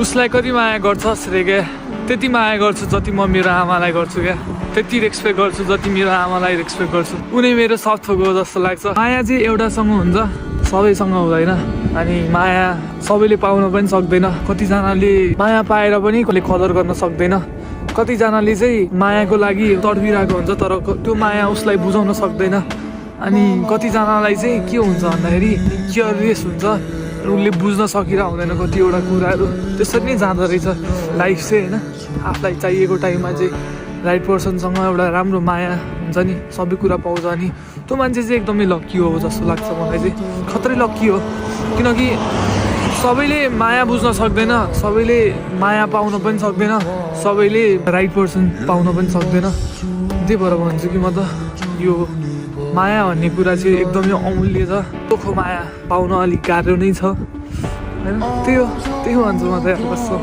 उसलाई कति माया गर्छस् रे क्या, त्यति माया गर्छु जति म मेरो आमालाई गर्छु क्या, त्यति रेस्पेक्ट गर्छु जति मेरो आमालाई रेस्पेक्ट गर्छु। उनी मेरो सबथोक हो जस्तो लाग्छ। माया चाहिँ एउटासँग हुन्छ, सबैसँग हुँदैन। अनि माया सबैले पाउन पनि सक्दैन। कतिजनाले माया पाएर पनि कसले कदर गर्न सक्दैन। कतिजनाले चाहिँ मायाको लागि तडपिरहेको हुन्छ तर त्यो माया उसलाई बुझाउन सक्दैन। अनि कतिजनालाई चाहिँ के हुन्छ भन्दाखेरि केयरलेस हुन्छ, उसले बुझ्न सकिरहेको हुँदैन कतिवटा कुराहरू। त्यसरी नै जाँदो रहेछ लाइफ चाहिँ होइन। आफूलाई चाहिएको टाइममा चाहिँ राइट पर्सनसँग एउटा राम्रो माया हुन्छ नि, सबै कुरा पाउँछ नि, त्यो मान्छे चाहिँ एकदमै लक्की हो जस्तो लाग्छ मलाई चाहिँ। खत्रै लक्की हो, किनकि सबैले माया बुझ्न सक्दैन, सबैले माया पाउन पनि सक्दैन, सबैले राइट पर्सन पाउन पनि सक्दैन। त्यही भएर भन्छु कि म त यो माया भन्ने कुरा चाहिँ एकदमै अमूल्य छ। चोखो माया पाउन अलिक गाह्रो नै छ होइन। त्यही भन्छु म त कस्तो